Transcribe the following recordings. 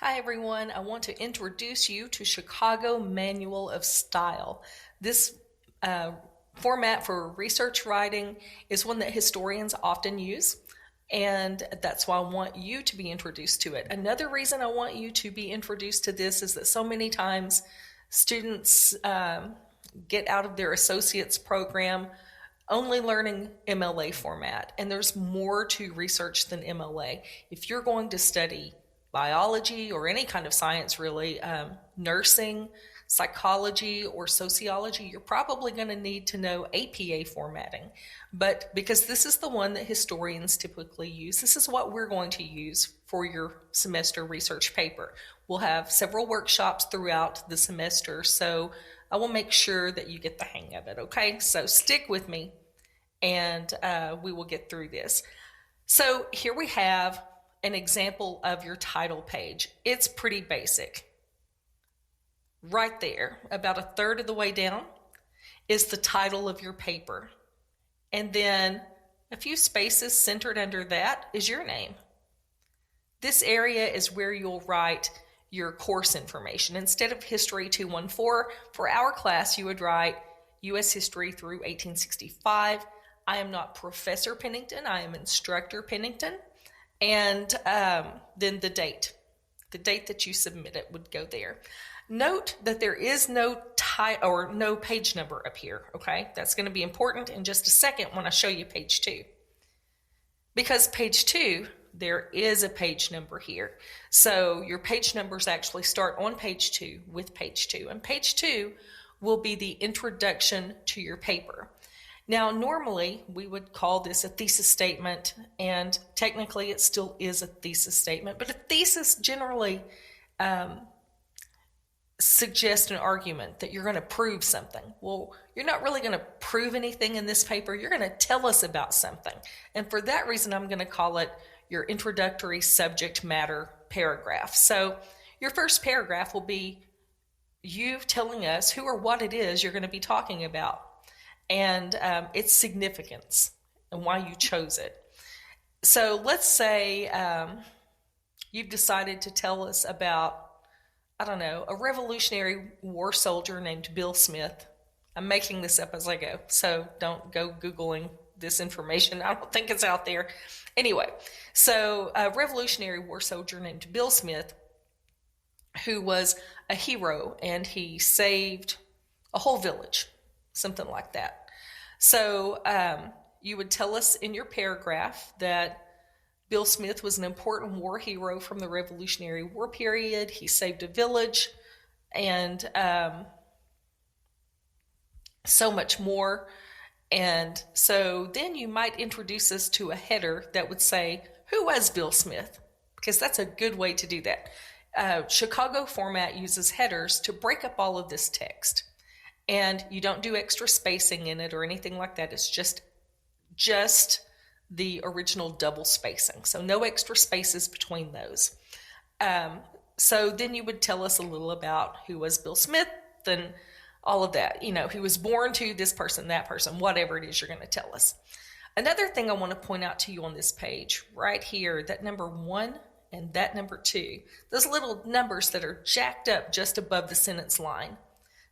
Hi everyone, I want to introduce you to Chicago Manual of Style. This format for research writing is one that historians often use, and that's why I want you to be introduced to it. Another reason I want you to be introduced to this is that so many times students get out of their associate's program only learning MLA format, and there's more to research than MLA. If you're going to study biology or any kind of science really, nursing, psychology, or sociology, you're probably going to need to know APA formatting. But because this is the one that historians typically use, this is what we're going to use for your semester research paper. We'll have several workshops throughout the semester, so I will make sure that you get the hang of it, okay? So stick with me and we will get through this. So here we have an example of your title page. It's pretty basic. Right there, about a third of the way down, is the title of your paper. And then a few spaces centered under that is your name. This area is where you'll write your course information. Instead of History 214, for our class, you would write U.S. History through 1865. I am not Professor Pennington, I am Instructor Pennington. And then the date that you submit it would go there. Note that there is no no page number up here, okay? That's going to be important in just a second when I show you page 2. Because page 2, there is a page number here. So your page numbers actually start on page 2 with page 2. And page 2 will be the introduction to your paper. Now, normally we would call this a thesis statement, and technically it still is a thesis statement, but a thesis generally suggests an argument that you're going to prove something. Well, you're not really going to prove anything in this paper. You're going to tell us about something. And for that reason, I'm going to call it your introductory subject matter paragraph. So your first paragraph will be you telling us who or what it is you're going to be talking about, and its significance and why you chose it. So let's say you've decided to tell us about, I don't know, a Revolutionary War soldier named Bill Smith. I'm making this up as I go, so don't go Googling this information. I don't think it's out there. Anyway, so a Revolutionary War soldier named Bill Smith, who was a hero, and he saved a whole village, something like that. So you would tell us in your paragraph that Bill Smith was an important war hero from the Revolutionary War period. He saved a village, and so much more. And so then you might introduce us to a header that would say, who was Bill Smith? Because that's a good way to do that. Chicago format uses headers to break up all of this text. And you don't do extra spacing in it or anything like that. It's just the original double spacing. So no extra spaces between those. So then you would tell us a little about who was Bill Smith and all of that. You know, he was born to this person, that person, whatever it is you're going to tell us. Another thing I want to point out to you on this page, right here, that number 1 and that number 2, those little numbers that are jacked up just above the sentence line,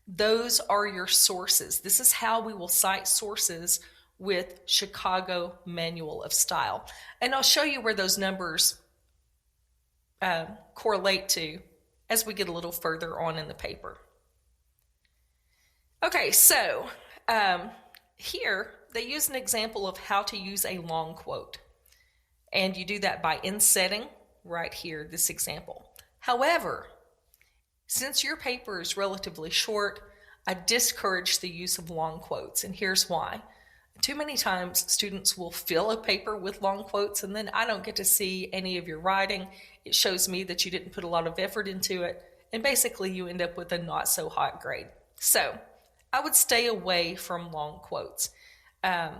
those are your sources. This is how we will cite sources with Chicago Manual of Style. And I'll show you where those numbers correlate to as we get a little further on in the paper. Okay, so here they use an example of how to use a long quote. And you do that by insetting right here, this example. However, since your paper is relatively short, I discourage the use of long quotes, and here's why. Too many times students will fill a paper with long quotes, and then I don't get to see any of your writing. It shows me that you didn't put a lot of effort into it, and basically you end up with a not so hot grade. So I would stay away from long quotes. The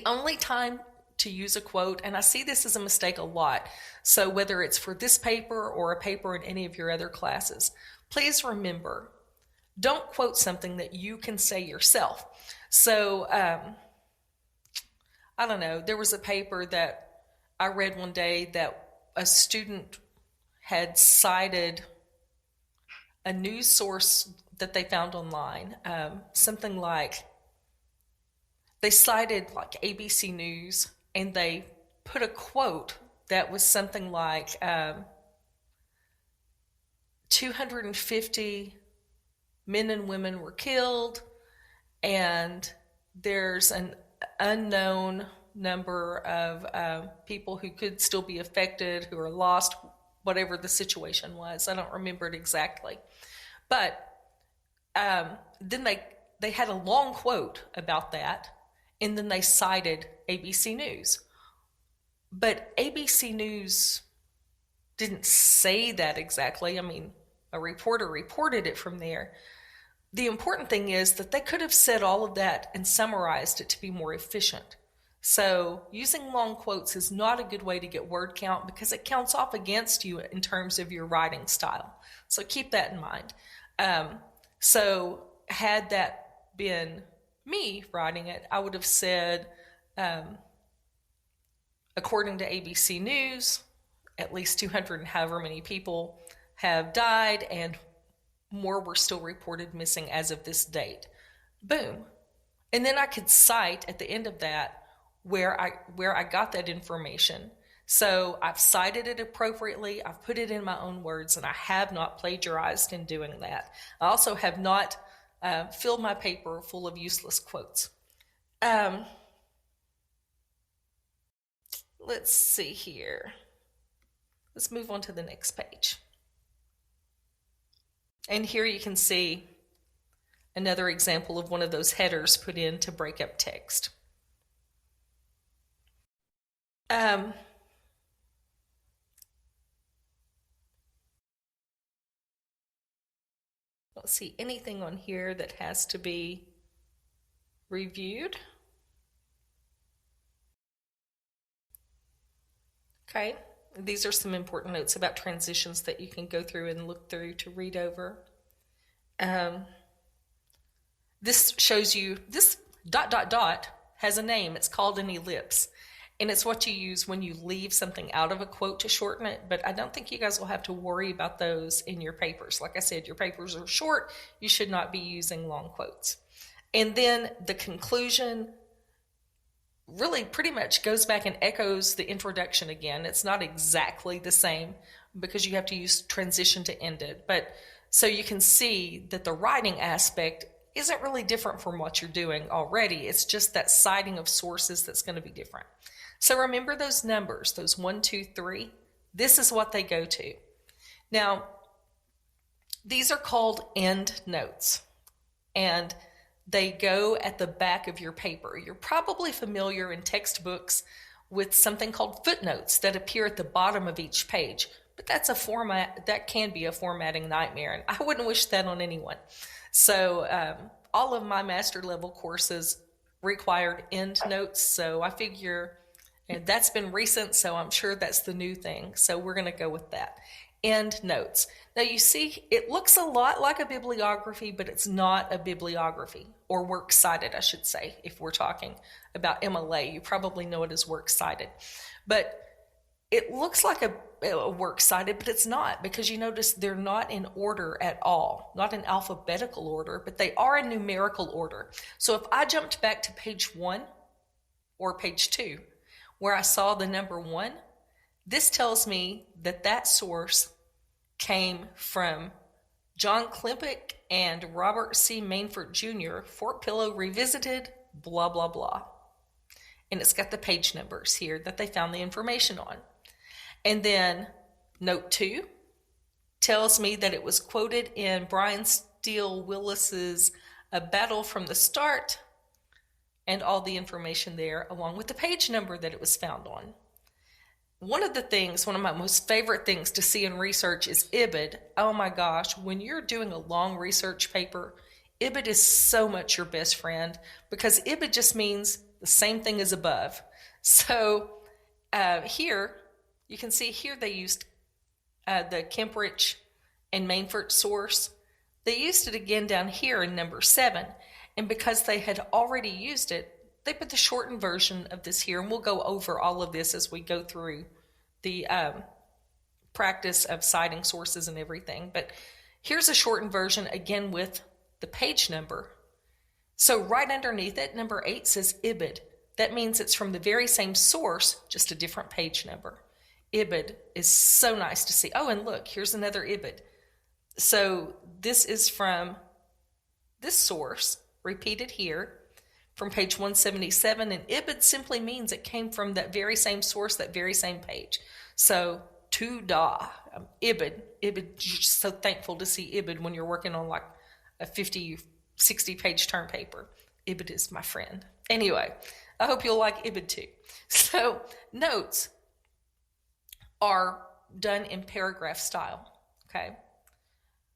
only time to use a quote, and I see this as a mistake a lot, so whether it's for this paper or a paper in any of your other classes, please remember, don't quote something that you can say yourself. So, I don't know, there was a paper that I read one day that a student had cited a news source that they found online, something like, they cited like ABC News, and they put a quote that was something like 250 men and women were killed, and there's an unknown number of people who could still be affected, who are lost, whatever the situation was. I don't remember it exactly. But then they had a long quote about that, and then they cited ABC News. But ABC News didn't say that exactly. I mean, a reporter reported it from there. The important thing is that they could have said all of that and summarized it to be more efficient. So using long quotes is not a good way to get word count, because it counts off against you in terms of your writing style. So keep that in mind. So had that been me writing it, I would have said, according to ABC News, at least 200 and however many people have died, and more were still reported missing as of this date. Boom. And then I could cite at the end of that where I got that information. So I've cited it appropriately, I've put it in my own words, and I have not plagiarized in doing that. I also have not filled my paper full of useless quotes. Let's see here. Let's move on to the next page. And here you can see another example of one of those headers put in to break up text. Let's see, anything on here that has to be reviewed? Okay, these are some important notes about transitions that you can go through and look through to read over. This shows you, this ... has a name. It's called an ellipse. And it's what you use when you leave something out of a quote to shorten it, but I don't think you guys will have to worry about those in your papers. Like I said, your papers are short. You should not be using long quotes. And then the conclusion really pretty much goes back and echoes the introduction again. It's not exactly the same because you have to use transition to end it. But so you can see that the writing aspect isn't really different from what you're doing already. It's just that citing of sources that's going to be different. So remember those numbers, those 1, 2, 3. This is what they go to. Now, these are called end notes, and they go at the back of your paper. You're probably familiar in textbooks with something called footnotes that appear at the bottom of each page, but that's a format that can be a formatting nightmare, and I wouldn't wish that on anyone. So all of my master level courses required end notes, so I figure, and that's been recent, so I'm sure that's the new thing. So we're going to go with that. End notes. Now you see, it looks a lot like a bibliography, but it's not a bibliography, or works cited, I should say. If we're talking about MLA, you probably know it as works cited. But it looks like a works cited, but it's not, because you notice they're not in order at all, not in alphabetical order, but they are in numerical order. So if I jumped back to page 1 or page 2, where I saw the number 1, this tells me that that source came from John Klimpick and Robert C. Mainford Jr., Fort Pillow Revisited, blah, blah, blah. And it's got the page numbers here that they found the information on. And then note 2 tells me that it was quoted in Brian Steele Willis's A Battle from the Start, and all the information there, along with the page number that it was found on. One of my most favorite things to see in research is IBID. Oh my gosh, when you're doing a long research paper, IBID is so much your best friend, because IBID just means the same thing as above. So here, you can see here they used the Kemprich and Mainford source. They used it again down here in number 7. And because they had already used it, they put the shortened version of this here, and we'll go over all of this as we go through the practice of citing sources and everything. But here's a shortened version, again with the page number. So right underneath it, number 8 says IBID. That means it's from the very same source, just a different page number. IBID is so nice to see. Oh, and look, here's another IBID. So this is from this source, repeated here, from page 177, and IBID simply means it came from that very same source, that very same page. So, IBID, you're just so thankful to see IBID when you're working on like a 50, 60-page term paper. IBID is my friend. Anyway, I hope you'll like IBID too. So, notes are done in paragraph style, okay?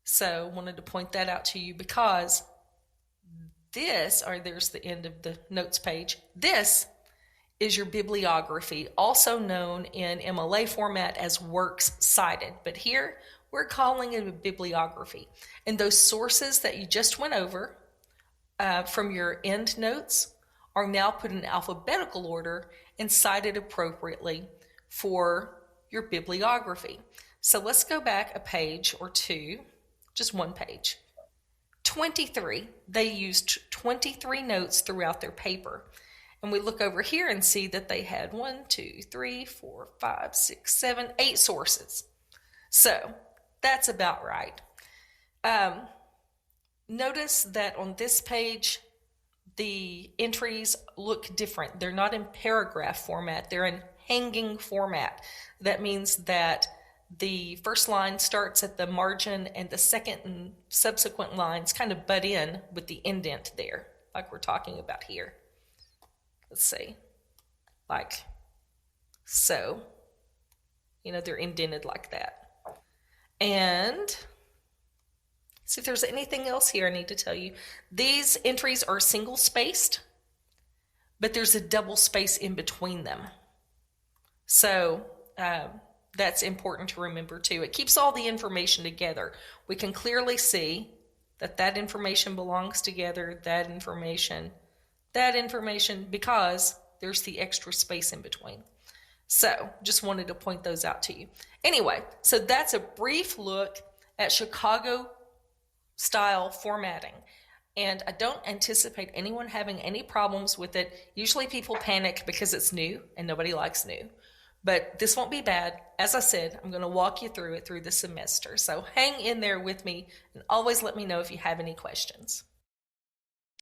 So, wanted to point that out to you because there's the end of the notes page. This is your bibliography, also known in MLA format as works cited. But here, we're calling it a bibliography. And those sources that you just went over from your end notes are now put in alphabetical order and cited appropriately for your bibliography. So let's go back a page or two, just one page. 23, they used 23 notes throughout their paper. And we look over here and see that they had 1, 2, 3, 4, 5, 6, 7, 8 sources. So that's about right. Notice that on this page, the entries look different. They're not in paragraph format, they're in hanging format. That means that the first line starts at the margin and the second and subsequent lines kind of butt in with the indent there, like we're talking about here. Let's see, like so. They're indented like that. And see if there's anything else here I need to tell you. These entries are single spaced, but there's a double space in between them. So that's important to remember too. It keeps all the information together. We can clearly see that information belongs together, that information, because there's the extra space in between. So just wanted to point those out to you. Anyway, so that's a brief look at Chicago style formatting. And I don't anticipate anyone having any problems with it. Usually people panic because it's new and nobody likes new. But this won't be bad. As I said, I'm going to walk you through it through the semester. So hang in there with me and always let me know if you have any questions.